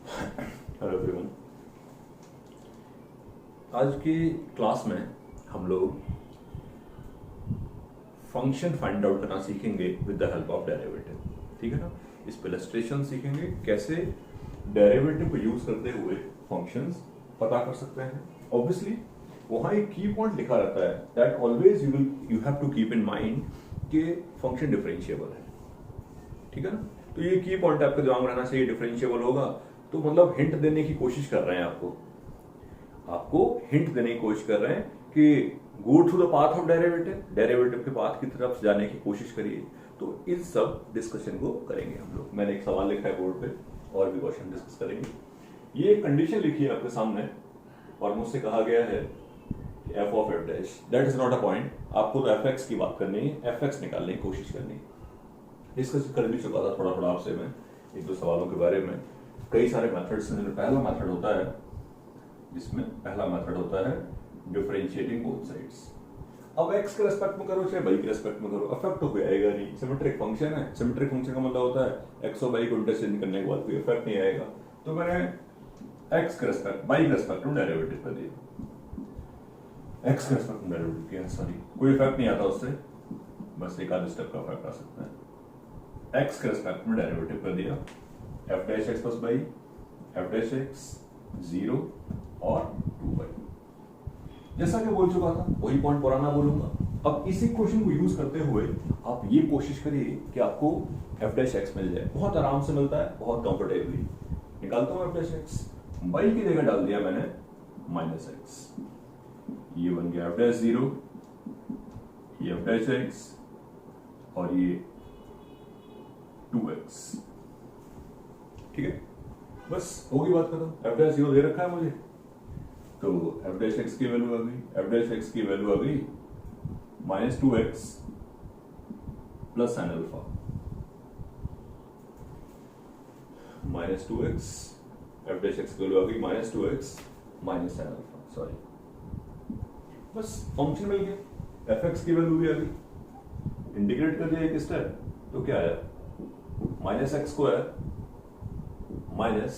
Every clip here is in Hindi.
Hello everyone. आज की क्लास में हम लोग फंक्शन फाइंड आउट करना सीखेंगे with the help of derivative. ठीक है ना। इस पे इलस्ट्रेशन सीखेंगे कैसे डेरिवेटिव को यूज करते हुए फंक्शंस पता कर सकते हैं। ऑब्वियसली वहां एक की पॉइंट लिखा रहता है that always you have to keep in mind कि फंक्शन डिफरेंशिएबल है। ठीक है ना। तो ये की पॉइंट आपके दिमाग में रहना चाहिए, डिफरेंशिएबल होगा तो मतलब हिंट देने की कोशिश कर रहे हैं आपको हिंट देने की कोशिश कर रहे हैं कि go through the path of derivative के पाथ की तरफ जाने की कोशिश करिए। तो इस सब डिस्कशन को करेंगे हम लोग। मैंने एक सवाल लिखा है बोर्ड पे और भी क्वेश्चन डिस्कस करेंगे। ये कंडीशन लिखी है आपके सामने और मुझसे कहा गया है F of F dash that is not a point. आपको तो एफ एक्स की बात करनी है, एफ एक्स निकालने की कोशिश करनी है। डिस्कस कर भी चुका था थोड़ा आपसे मैं एक दो सवालों के बारे में। कई सारे मेथड्स हैं। पहला मेथड होता है डिफरेंशिएटिंग बोथ साइड्स। अब x के रेस्पेक्ट में करो चाहे y के रेस्पेक्ट में करो, इफेक्ट तो कोई आएगा नहीं। सिमेट्रिक फंक्शन है। सिमेट्रिक फंक्शन का मतलब होता है x और y को इंटरचेंज करने के बाद कोई इफेक्ट नहीं आएगा। तो मैंने x के रेस्पेक्ट y के रेस्पेक्ट में डेरिवेटिव कर दिया, x के रेस्पेक्ट में डेरिवेटिव किया, सॉरी कोई इफेक्ट नहीं आता उससे, बस एक आध स्टेप का इफेक्ट आ सकता है। x के रेस्पेक्ट में डेरिवेटिव कर दिया, f dash x plus y, f dash x 0 और 2y। जैसा कि बोल चुका था वही पॉइंट पुराना बोलूंगा। अब इसी क्वेश्चन को यूज करते हुए आप ये कोशिश करिए कि आपको f डैश x मिल जाए। बहुत आराम से मिलता है, बहुत कंफर्टेबली निकालता हूं। f डैश x y की जगह डाल दिया मैंने माइनस x, ये बन गया f डैश 0, ये f डैश x और ये 2x। ठीक है, बस होगी बात खत्म। f डैश 0 दे रखा है मुझे, तो f डैश x की वैल्यू आ गई, f डैश x की वैल्यू आ गई minus 2x plus sine alpha, minus 2x, f dash x की वैल्यू आ गई minus 2x minus sine alpha, sorry बस फंक्शन मिल गया। fx की वैल्यू भी आ गई, इंटीग्रेट कर दिया एक स्टेप तो क्या आया minus X square minus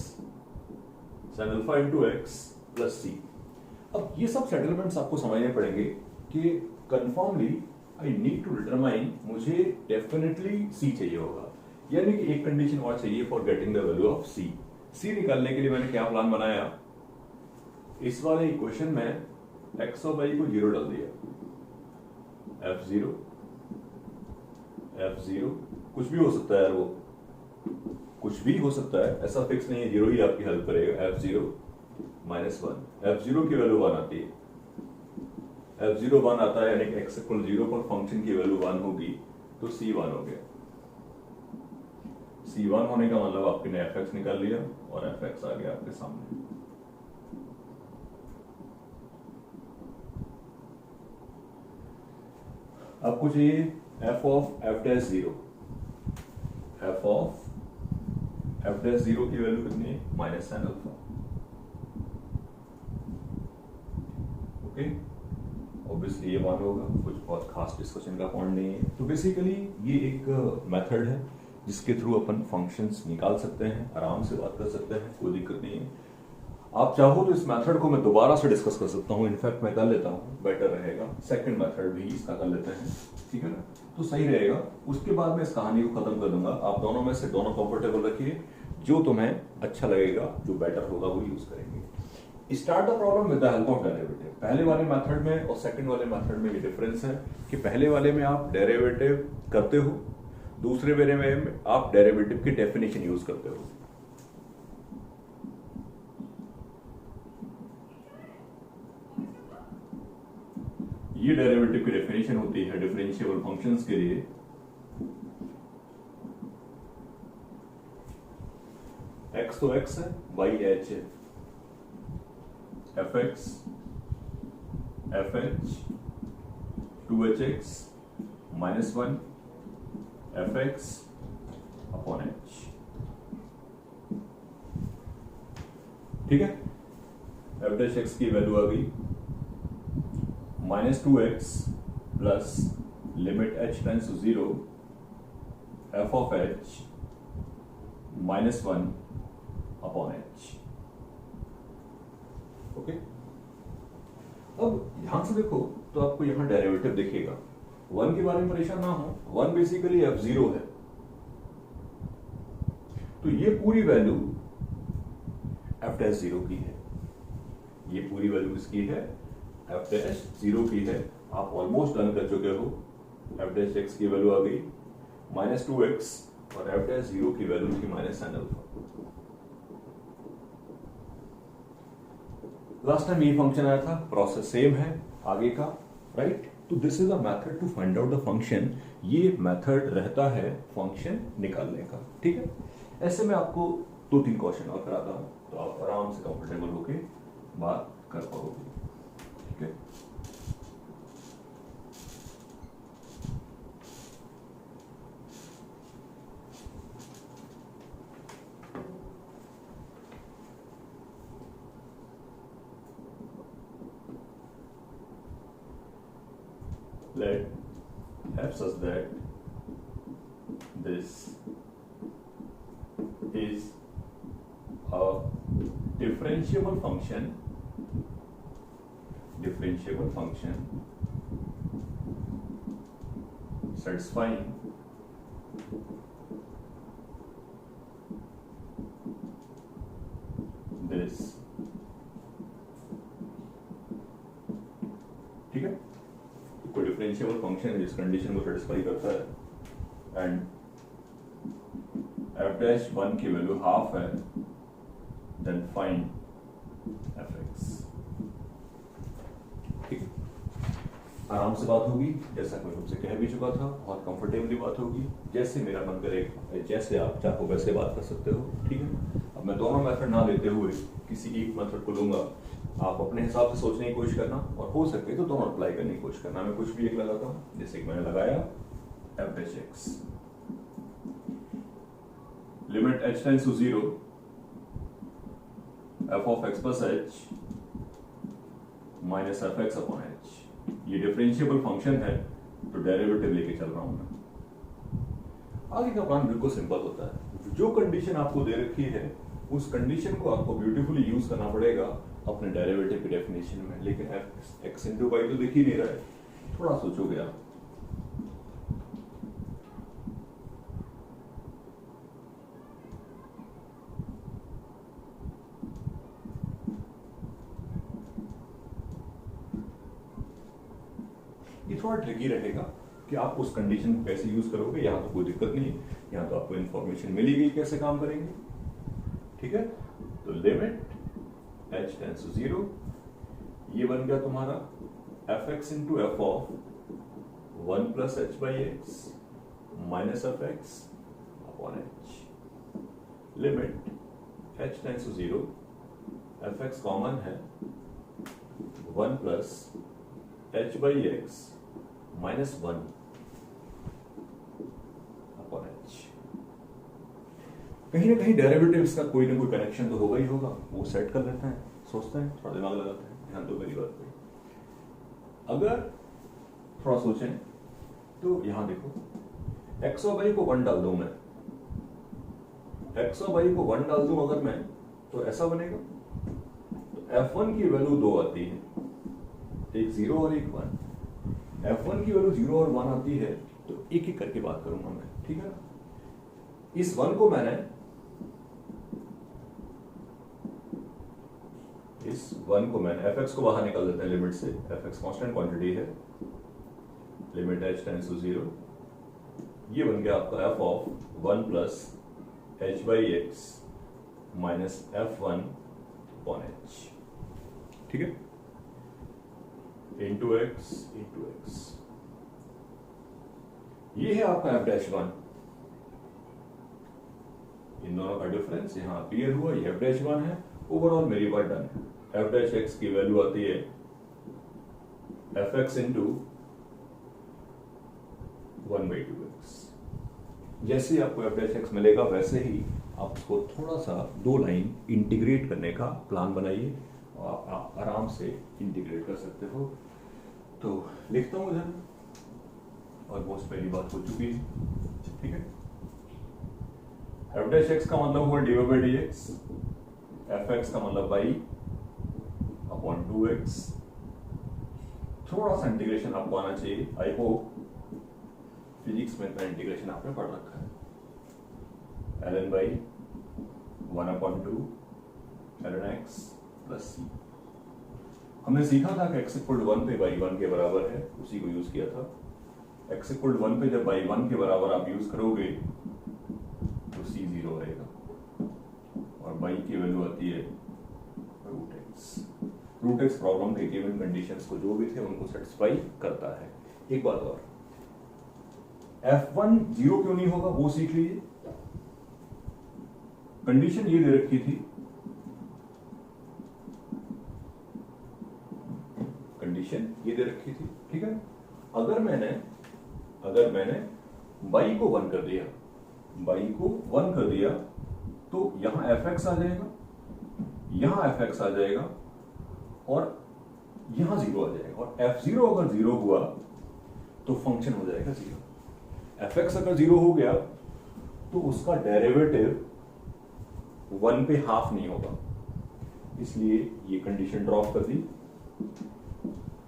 sine alpha into X plus C. अब ये सब सेटलमेंट्स आपको समझने पड़ेंगे कि conformally I need to determine, मुझे डेफिनेटली सी चाहिए होगा, यानी कि एक कंडीशन और चाहिए for getting the value of C. C निकालने के लिए मैंने क्या प्लान बनाया, इस वाले इक्वेशन में एक्स और वाई को 0 डाल दिया, f0 कुछ भी हो सकता है यार, वो कुछ भी हो सकता है, ऐसा फिक्स नहीं है, 0 ही आपकी हेल्प करेगा। f0 माइनस 1, f0 की वैल्यू 1 आती है, f0 1 आता है, यानी कि x इक्वल 0 पर फंक्शन की वैल्यू 1 होगी तो c1 हो गया। c1 होने का मतलब आपने fx निकाल लिया और fx आ गया आपके सामने। आपको चाहिए f of f dash 0, f of f dash 0 की वैल्यू कितनी है minus sine alpha. Okay, obviously ये 1 होगा, कुछ बहुत खास डिस्कशन का पॉइंट नहीं है। तो बेसिकली ये एक मेथड है जिसके थ्रू अपन फंक्शंस निकाल सकते हैं, आराम से बात कर सकते हैं, कोई दिक्कत नहीं है। आप चाहो तो इस मेथड को मैं दोबारा से डिस्कस कर सकता हूँ, इनफैक्ट मैं कर लेता हूँ, बेटर रहेगा। सेकंड मेथड भी इसका कर लेते हैं, ठीक है ना, तो सही रहेगा। उसके बाद मैं इस कहानी को खत्म कर दूंगा। आप दोनों में से दोनों कंफर्टेबल रखिए, जो तुम्हें अच्छा लगेगा, जो बेटर होगा वो यूज करेंगे। Start the problem with the help of derivative. पहले वाले मेथड में और सेकंड वाले मेथड में ये डिफरेंस है कि पहले वाले में आप डेरिवेटिव करते हो, दूसरे वाले में आप डेरिवेटिव की डेफिनेशन यूज करते हो। ये डेरिवेटिव की डेफिनेशन होती है डिफरेंशिएबल फंक्शंस के लिए। x तो x है, y h है, fx fh 2hx minus 1 fx upon h। ठीक है, f डैश x की वैल्यू आ गई minus 2x plus limit h tends to 0 f of h minus 1 upon h. Okay, अब यहां से देखो तो आपको यहां डेरिवेटिव दिखेगा। 1 के बारे में परेशान ना हो, 1 बेसिकली f0 है, तो ये पूरी वैल्यू f'0 की है, ये पूरी वैल्यू किसकी है, f'0 की है। आप ऑलमोस्ट डन कर चुके हो। f' की वैल्यू आ गई -2x और f'0 की वैल्यू थी -n अल्फा। लास्ट टाइम ये फंक्शन आया था, प्रोसेस सेम है आगे का, राइट। तो this is a method to find out the function. ये मेथड रहता है फंक्शन निकालने का, ठीक है। ऐसे में आपको 2-3 क्वेश्चन और कराता हूं, तो आप आराम से कंफर्टेबल होके बात कर पाओगे, ठीक है। Let f such that this is a differentiable function satisfying this, ठीक है। कोई डिफरेंशिएबल फंक्शन है जिस कंडीशन को सेटिस्फाई करता है एंड f'1 की वैल्यू हाफ है, देन फाइंड fx। ठीक है, आराम से बात होगी, जैसा मैं तुमसे कह भी चुका था, बहुत कंफर्टेबली बात होगी, जैसे मेरा मन करे, जैसे आप चाहो वैसे बात कर सकते हो, ठीक है। अब मैं दोनों मेथड ना लेते हुए किसी एक मेथड को लूंगा, आप अपने हिसाब से सोचने की कोशिश करना, और हो सके तो दोनों अप्लाई करने की कोशिश करना। मैं कुछ भी एक लगाता हूं, जैसे कि मैंने लगाया f', limit h tends to 0 f of x plus h minus fx upon h। ये डिफरेंशिएबल फंक्शन है, तो डेरिवेटिव लेके चल रहा हूं मैं। आगे का प्लान बिल्कुल सिंपल होता है, जो कंडीशन आपको दे रखी है उस कंडीशन को आपको ब्यूटीफुली यूज करना पड़ेगा अपने डेरिवेटिव की डेफिनेशन में। लेकिन x इंटू वाई तो दिख ही नहीं रहा है, थोड़ा सोचोगे आप। ये थोड़ा ट्रिकी रहेगा कि आप उस कंडीशन को कैसे यूज करोगे। यहां तो कोई दिक्कत नहीं, यहां तो आपको इंफॉर्मेशन मिली गई कैसे काम करेंगे, ठीक है। तो लिमिट h टेंड्स टू 0, ये बन गया तुम्हारा fx into f of 1 plus h by x minus fx upon h। Limit h tends to 0, fx common है, 1 plus h by x minus 1 upon h। कहीं ना कहीं डेरिवेटिव्स का कोई ना कोई कनेक्शन तो होगा ही होगा, वो सेट कर लेते हैं, सोचते हैं, थोड़ा दिमाग लगाते हैं, ध्यान दो मेरी बात पे। अगर थोड़ा सोचें तो यहां देखो, x और y को 1 डाल दूं मैं, x और y को 1 डाल दूं अगर मैं, तो ऐसा बनेगा। तो f1 की वैल्यू 2 आती है, एक 0 और एक 1। f1 की वैल्यू 0 और 1 आती है, तो एक एक करके बात करूंगा मैं, ठीक है ना। इस 1 को मैंने, इस 1 को मैंने fx को बाहर निकाल देते हैं लिमिट से, fx कांस्टेंट क्वांटिटी है, लिमिट h टेंड्स टू 0, ये बन गया आपका f of 1 plus h by x minus f1 upon h, ठीक है, इंटू एक्स इंटू एक्स। ये है आपका f'1। इन दोनों का डिफरेंस यहां क्लियर हुआ, ये f'1 है। ओवरऑल मेरी बात डन है। f' की वैल्यू आती है fx इंटू 1/2x। जैसे ही आपको f' मिलेगा वैसे ही आप उसको थोड़ा सा 2 लाइन इंटीग्रेट करने का प्लान बनाइए, और आप आराम से इंटीग्रेट कर सकते हो। तो लिखता हूं इधर, ऑलमोस्ट पहली बात हो चुकी है, ठीक है। f' का मतलब हुआ dy by dx, fx का मतलब y अपॉन 2x। थोड़ा सा इंटीग्रेशन आपको आना चाहिए, आई होप फिजिक्स में इतना इंटीग्रेशन आपने पढ़ रखा है। ln y 1/2 ln x plus c। हमने सीखा था कि x इक्वल 1 पे y 1 के बराबर है, उसी को यूज किया था। x इक्वल 1 पे जब y 1 के बराबर आप यूज करोगे तो c 0 रहेगा और y की वैल्यू आती है √x। √x प्रॉब्लम के गिवन कंडीशंस को जो भी थे उनको सेटिस्फाई करता है। एक बात और, f1 0 क्यों नहीं होगा वो सीख लीजिए। कंडीशन ये दे रखी थी, कंडीशन ये दे रखी थी, ठीक है। अगर मैंने y को 1 कर दिया, y को 1 कर दिया तो यहां fx आ जाएगा, यहां fx आ जाएगा और यहां 0 आ जाएगा। और f0 अगर 0 हुआ तो फंक्शन हो जाएगा 0। fx अगर 0 हो गया तो उसका डेरिवेटिव 1 पे हाफ नहीं होगा, इसलिए ये कंडीशन ड्रॉप कर दी।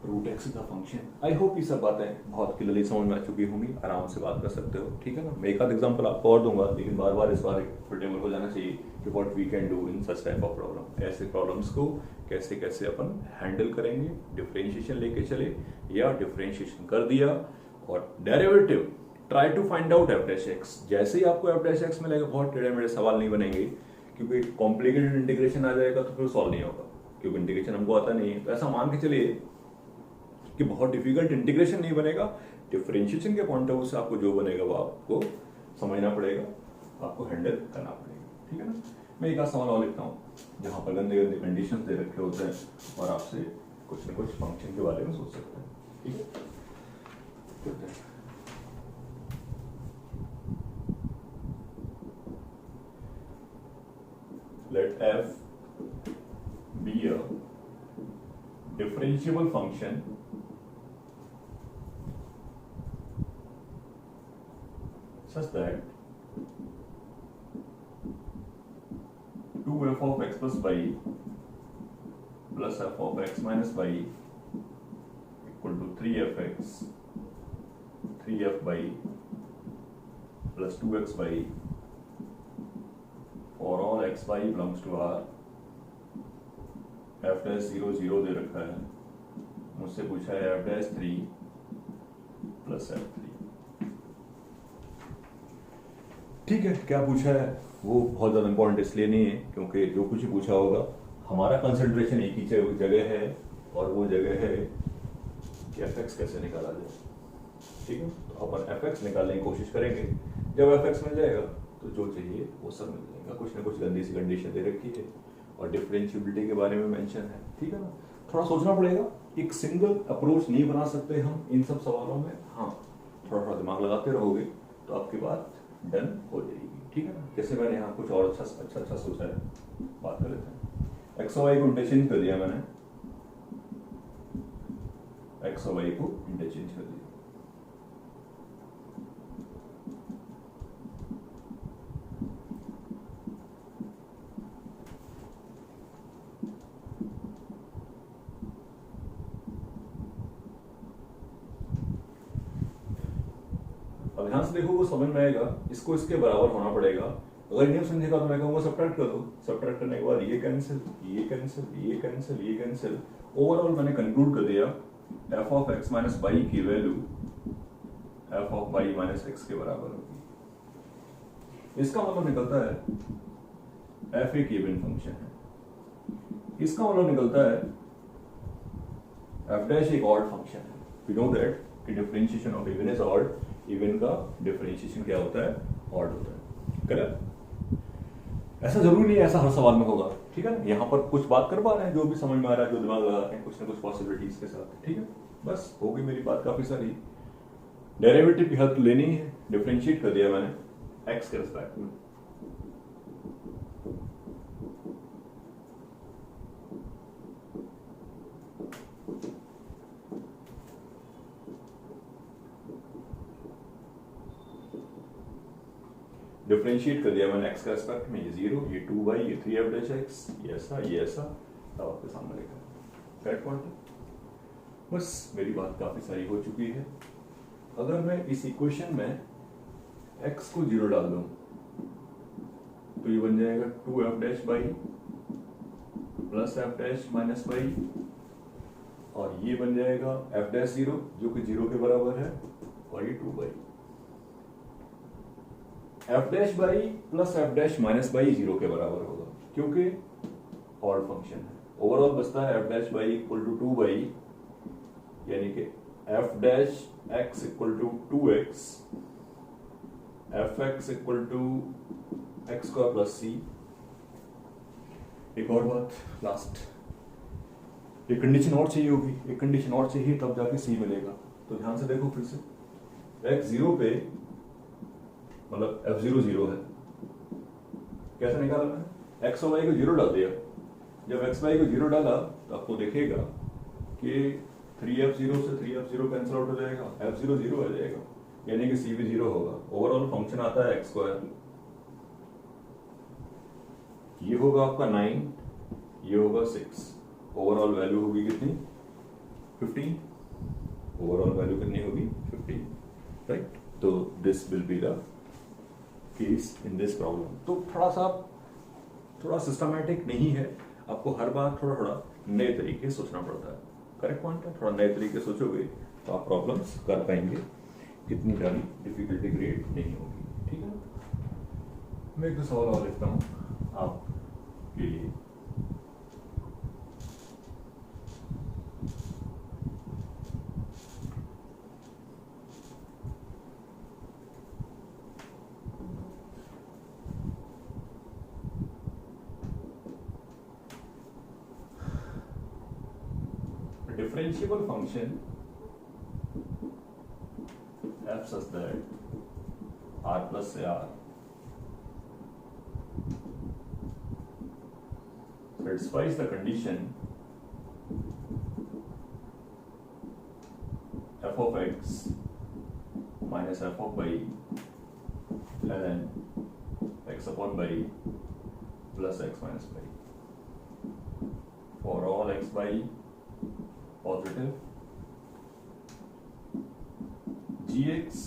√x का फंक्शन। आई होप ये सब बातें बहुत क्लियरली समझ में आ चुकी होंगी, आराम से बात कर सकते हो, ठीक है ना। मैं एक आध एग्जांपल आपको और दूंगा, लेकिन बार बार इस बार कंफर्टेबल हो जाना चाहिए कि what we can do in such type of problem. ऐसे प्रॉब्लम्स को कैसे कैसे अपन हैंडल करेंगे, डिफरेंशिएशन लेके चले या डिफरेंशिएशन कर दिया और derivative try to find out f'(x)। जैसे ही आपको f'(x) मिलेगा बहुत टेढ़े मेढ़े सवाल नहीं बनेंगे, क्योंकि कॉम्प्लिकेटेड इंटीग्रेशन आ जाएगा तो फिर सॉल्व नहीं होगा, क्योंकि इंटीग्रेशन हमको आता नहीं है। तो ऐसा मान के चलिए कि बहुत डिफिकल्ट इंटीग्रेशन नहीं बनेगा, डिफरेंशिएशन के पॉइंट ऑफ व्यू से आपको जो बनेगा वो आपको समझना पड़ेगा, आपको हैंडल करना पड़ेगा, ठीक है ना। मैं एक सवाल और लिखता हूँ जहां पर गंदे गंदे कंडीशंस दे रखे होते हैं और आपसे कुछ न कुछ फंक्शन के बारे में सोच सकते हैं, ठीक है। Let f be a differentiable function such that 2f of x plus y plus f of x minus y equal to 3fx 3fy plus 2xy for all xy belongs to R। f'0 0 दे रखा है, मुझसे पूछा है f'3 प्लस f3। ठीक है, क्या पूछा है वो बहुत ज्यादा इंपॉर्टेंट इसलिए नहीं है क्योंकि जो कुछ ही पूछा होगा हमारा कंसंट्रेशन एक ही जगह है और वो जगह है कि fx कैसे निकाला जाए, ठीक है। तो अपन fx निकालने की कोशिश करेंगे। जब fx मिल जाएगा तो जो चाहिए वो सब मिल जाएगा। कुछ ना कुछ गंदी सी कंडीशन दे रखी है और डिफरेंशिएबिलिटी के बारे में मेंशन है, ठीक है ना। थोड़ा सोचना पड़ेगा, एक सिंगल अप्रोच नहीं बना सकते हम इन सब सवालों में। हाँ, थोड़ा थोड़ा दिमाग लगाते रहोगे तो आपकी बात डन हो जाएगी, ठीक है ना। जैसे मैंने यहाँ कुछ और अच्छा सोचा है, बात कर लेते हैं। एक्स और वाई को इंटरचेंज कर दिया मैंने, एक्स और वाई को इंटरचेंज कर दिया। अब ध्यान से देखो वो समझ में आएगा, इसको इसके बराबर होना पड़ेगा। अगर नहीं समझेगा तो मैं कहूँगा सब्ट्रैक्ट कर दो। सब्ट्रैक्ट करने के बाद ये कैंसिल, ये कैंसिल, ये कैंसिल, ये कैंसिल। ओवरऑल मैंने कंक्लूड कर दिया f of x minus Y की value f of y minus x के बराबर होगी। इसका मतलब निकलता है f एक इवन फंक्शन है। इसका मतलब निकलता है f डैश एक ऑड फंक्शन है। वी नो दैट कि differentiation of even is odd, even का डिफरेंशिएशन क्या होता है, ऑड होता है, करेक्ट। ऐसा जरूरी नहीं है ऐसा हर सवाल में होगा, ठीक है ना। यहाँ पर कुछ बात कर पा रहे हैं, जो भी समझ में आ रहा है, जो दिमाग लगा रहे हैं, कुछ ना कुछ पॉसिबिलिटीज के साथ, ठीक है। बस हो गई मेरी बात काफी सारी। डेरिवेटिव की हेल्प लेनी है, डिफरेंशिएट कर दिया मैंने एक्स के रिस्पेक्ट में। डिफरेंशिएट कर दिया मैंने x का रिस्पेक्ट में, ये 0, ये 2y, ये 3f डैश x, ये ऐसा तब आपके सामने लिखा है। करेक्ट पॉइंट है। बस मेरी बात काफी सारी हो चुकी है। अगर मैं इस इक्वेशन में x को 0 डाल दूं तो ये बन जाएगा 2f dash by plus f dash minus by, और ये बन जाएगा f डैश 0 जो कि 0 के बराबर है, और ये 2 by f dash by plus f dash minus by 0 के बराबर होगा क्योंकि ऑड फंक्शन है। ओवरऑल बचता है f dash by equal to 2 by, यानी कि f dash x equal to 2x, fx equal to x square plus c। एक और बात लास्ट, एक कंडीशन और चाहिए होगी, एक कंडीशन और चाहिए तब जाके c मिलेगा। तो ध्यान से देखो फिर से, x 0 पे मतलब f0 0 है, कैसे निकाला मैंने, x और y को 0 डाल दिया। जब x y को 0 डाला तो आपको देखेगा कि 3f0 से 3f0 कैंसिल आउट हो जाएगा, f0 0 आ जाएगा, यानी कि c भी 0 होगा। ओवरऑल फंक्शन आता है x स्क्वायर, ये होगा आपका 9, ये होगा 6, ओवरऑल वैल्यू होगी कितनी 15, ओवरऑल वैल्यू कितनी होगी 15, राइट। तो this will be the case in this problem. तो थोड़ा सिस्टमैटिक नहीं है, आपको हर बार थोड़ा नए तरीके से सोचना पड़ता है। करेक्ट पॉइंट है, थोड़ा नए तरीके सोचोगे तो आप प्रॉब्लम्स कर पाएंगे, इतनी ज़्यादा डिफिकल्टी क्रिएट नहीं होगी। ठीक है, मैं एक दो सवाल और लिखता हूँ आपके लिए। Differentiable function f such that r plus r satisfies the condition f of x minus f of y ln x upon y plus x minus y for all x by positive, gx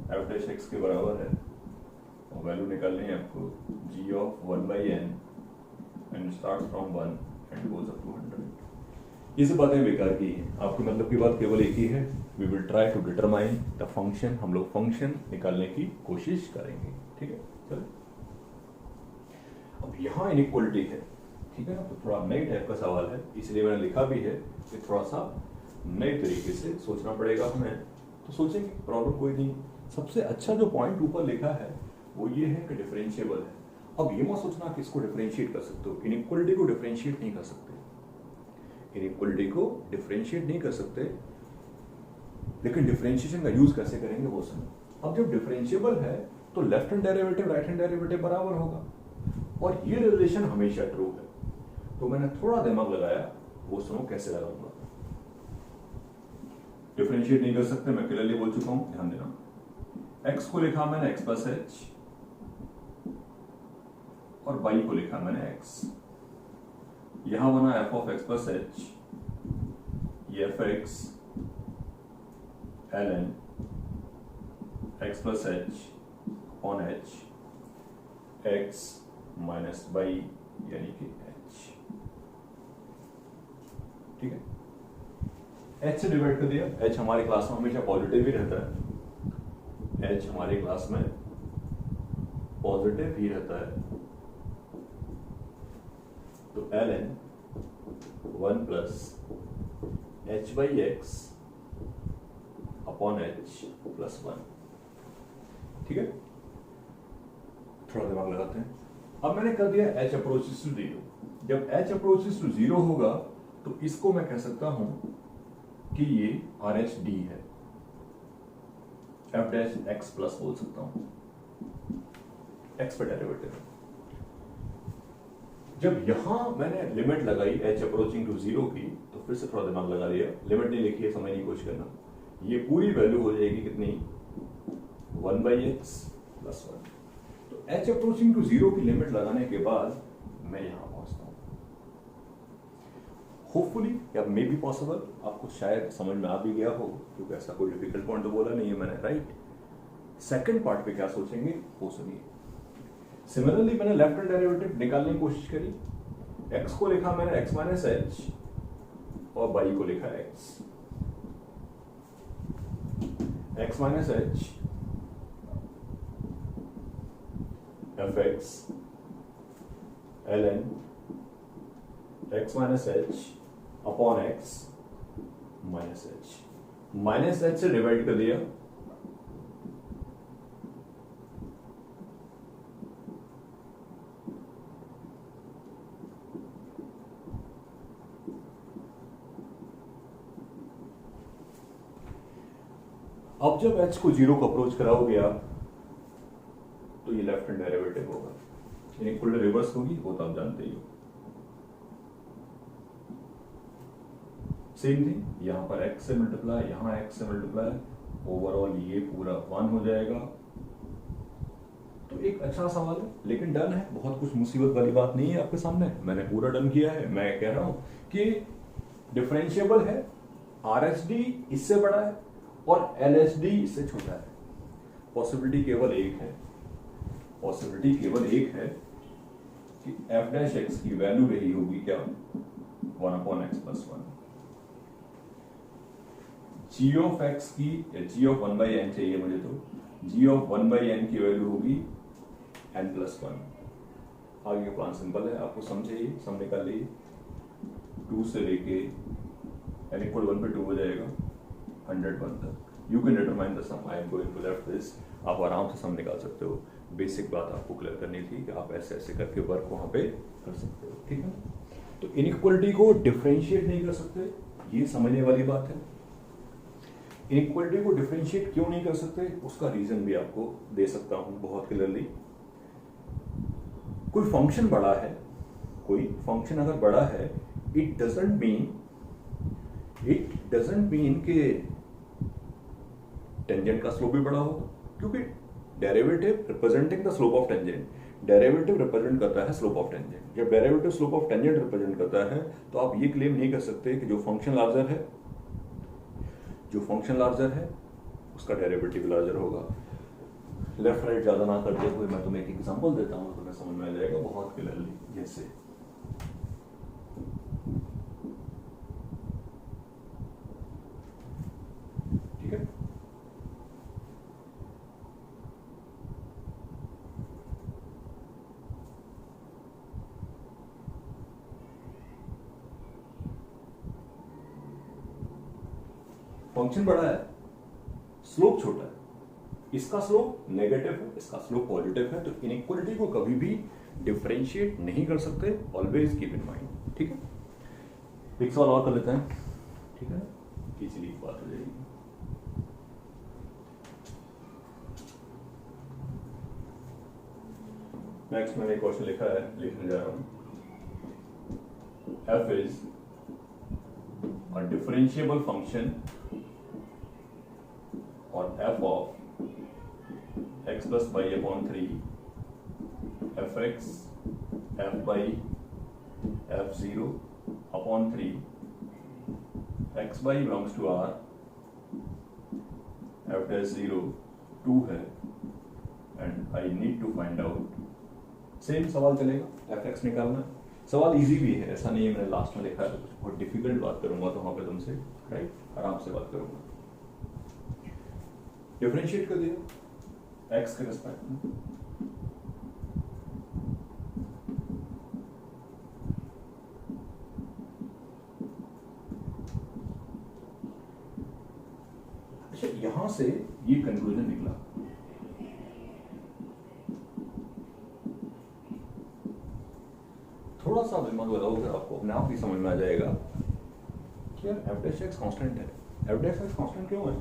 f dash x के बराबर है, और वैल्यू निकालनी है आपको g of 1 by n and starts from 1 and goes up to 100। ये सब बातें बेकार की हैं, आपके मतलब की बात केवल एक ही है, we will try to determine the function। हम लोग फंक्शन निकालने की कोशिश करेंगे। ठीक है, चलो अब यहाँ इनइक्वालिटी है, ठीक है ना, तो थोड़ा नई टाइप का सवाल है, इसलिए मैंने लिखा भी है कि थोड़ा सा नए तरीके से सोचना पड़ेगा हमें। तो सोचेंगे, प्रॉब्लम कोई नहीं। सबसे अच्छा जो पॉइंट ऊपर लिखा है वो ये है कि डिफरेंशिएबल है। अब ये मत सोचना कि इसको डिफरेंशिएट कर सकते हो, इनइक्वालिटी को डिफरेंशिएट नहीं कर सकते, इनइक्वालिटी को डिफरेंशिएट नहीं कर सकते, लेकिन डिफरेंशिएशन का यूज कैसे करेंगे वो समझो। अब जब डिफरेंशिएबल है तो left hand derivative right hand derivative बराबर होगा, और ये रिलेशन हमेशा ट्रू है। तो मैंने थोड़ा दिमाग लगाया, वो सुनो कैसे लगाऊंगा। डिफरेंशिएट नहीं कर सकते, मैं क्लियरली बोल चुका हूं, ध्यान देना। x को लिखा मैंने x प्लस h, और y को लिखा मैंने x। यहां बना f of x plus h, ये fx ln x plus h on h x minus y यानी कि h। ठीक है, h से डिवाइड कर दिया। h हमारे क्लास में हमेशा पॉजिटिव ही रहता है, h हमारे क्लास में पॉजिटिव ही रहता है। तो ln 1 plus h by x upon h plus 1। ठीक है, थोड़ा दिमाग लगाते हैं। अब मैंने कर दिया h अप्रोचेस टू 0। जब h अप्रोचेस टू 0 होगा तो इसको मैं कह सकता हूं कि ये RH_D है, f डैश x प्लस बोल सकता हूं, x पे डेरिवेटिव। जब यहां मैंने लिमिट लगाई h अप्रोचिंग टू 0 की, तो फिर से थोड़ा दिमाग लगा लिया, लिमिट नहीं लिखी है, समझने की कोशिश करना। ये पूरी वैल्यू हो जाएगी कितनी 1 बाई x प्लस 1। तो h अप्रोचिंग टू 0 की लिमिट लगाने के बाद मैं यहां पहुंचता हूं। होपफुली या मे बी पॉसिबल आपको शायद समझ में आ भी गया हो, क्योंकि ऐसा कोई डिफिकल्ट पॉइंट तो बोला नहीं है मैंने, राइट। सेकंड पार्ट पे क्या सोचेंगे वो सुनिए। सिमिलरली मैंने लेफ्ट हैंड डेरिवेटिव निकालने की कोशिश करी। x को लिखा मैंने x माइनस एच और y को लिखा x minus H F x ln x minus H upon x minus H से डिवाइड कर दिया। अब जब h को 0 को अप्रोच कराओगे आप, तो ये लेफ्ट हैंड डेरिवेटिव होगा, इनइक्वलिटी रिवर्स होगी, वो तो आप जानते ही हो। सेम थिंग यहां पर x से मल्टीप्लाई, यहां x से मल्टीप्लाई, ओवरऑल ये पूरा 1 हो जाएगा। तो एक अच्छा सवाल है, लेकिन डन है, बहुत कुछ मुसीबत वाली बात नहीं है आपके सामने, मैंने पूरा डन किया है। मैं कह रहा हूं कि डिफरेंशिएबल है, RHD इससे बड़ा है और LHD इससे छोटा है। पॉसिबिलिटी केवल एक है, पॉसिबिलिटी केवल एक है कि f डैश x की वैल्यू रही होगी क्या, 1 upon x plus 1। g of x की या g ऑफ 1 बाई n चाहिए मुझे, तो g ऑफ 1 बाई n की वैल्यू होगी n प्लस 1। आगे का प्लान सिंपल है, आपको समझिए, सम निकाल लीजिए। 2 से लेके n इक्वल 1 पे 2 हो जाएगा 101 तक। You can determine the sum, I am going to left this. आप आराम से सम निकाल सकते हो। बेसिक बात आपको क्लियर करनी थी कि आप ऐसे ऐसे करके वर्क वहां पे कर सकते हो, ठीक है। तो इनइक्वलिटी को डिफरेंशिएट नहीं कर सकते, ये समझने वाली बात है। इनइक्वलिटी को डिफरेंशिएट क्यों नहीं कर सकते, उसका रीजन भी आपको दे सकता हूं बहुत क्लियरली। कोई फंक्शन बड़ा है, कोई फंक्शन अगर बड़ा है, इट डजंट मीन कि टेंजेंट का स्लोप भी बड़ा होगा, क्योंकि derivative representing the slope of tangent, derivative represent करता है स्लोप ऑफ टेंजेंट। जब derivative slope of tangent represent करता है, तो आप ये क्लेम नहीं कर सकते कि जो फंक्शन लार्जर है उसका डेरिवेटिव लार्जर होगा। लेफ्ट राइट ज्यादा ना करते हुए मैं तुम्हें एक एग्जांपल देता हूं, तुम्हें समझ में आ जाएगा बहुत क्लियरली। जैसे ठीक है, फंक्शन बड़ा है, स्लोप छोटा है, इसका स्लोप नेगेटिव है, इसका स्लोप पॉजिटिव है, तो इनइक्वलिटी को कभी भी डिफरेंशिएट नहीं कर सकते, ऑलवेज कीप इन माइंड, ठीक है। एक सवाल और कर लेते हैं, ठीक है, इजीली बात हो जाएगी। नेक्स्ट मैंने एक क्वेश्चन लिखा है, लिखने जा रहा हूं। f is a differentiable function on f of x plus y upon 3 fx f by f0 upon 3 x by belongs to R, f dash 0 2 है and I need to find out। Same सवाल चलेगा, एफ एक्स निकालना। सवाल इजी भी है, ऐसा नहीं है मैंने लास्ट में लिखा है कुछ बहुत डिफिकल्ट बात करूंगा तो वहां पे तुमसे राइट आराम से बात करूंगा। डिफरेंशिएट कर दिया एक्स के रिस्पेक्ट में, अच्छा यहां से ये कंक्लूजन निकला, थोड़ा सा दिमाग लगाओगे आपको अपने आप ही समझ में आ जाएगा कि यार एफ डैश एक्स कांस्टेंट है। एफ डैश एक्स कांस्टेंट क्यों है?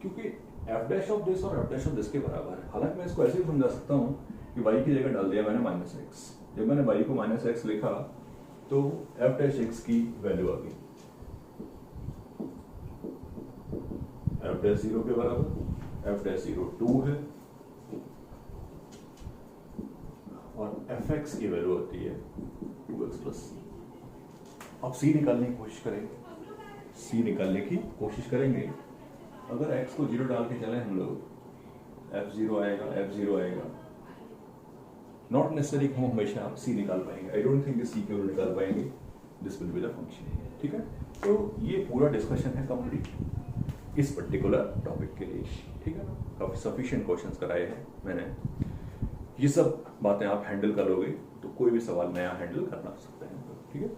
क्योंकि एफ डैश ऑफ दिस और एफ डैश ऑफ दिस के बराबर है। हालांकि मैं इसको ऐसे ही समझा सकता हूँ कि वाई की जगह डाल दिया मैंने माइनस एक्स, जब मैंने वाई को माइनस एक्स लिखा तो एफ डैश एक्स की वैल्यू आ गई एफ डैश 0 के बराबर, एफ डैश 0 2 है, और एफ एक्स की वैल्यू होती है 2x प्लस सी। अब सी निकालने की कोशिश करेंगे, सी निकालने की कोशिश करेंगे। अगर x को 0 डाल के चलें हम लोग, f0 आएगा, f0 आएगा। नॉट नेसेसरी हम हमेशा सी निकाल पाएंगे। आई डोंट थिंक सी क्यों निकाल पाएंगे। This will be the function, ठीक है। तो ये पूरा डिस्कशन है कंप्लीट इस पर्टिकुलर टॉपिक के लिए, ठीक है ना। काफ़ी सफिशिएंट क्वेश्चंस कराए हैं मैंने। ये सब बातें आप हैंडल करोगे तो कोई भी सवाल नया हैंडल करना सकते हैं, ठीक है।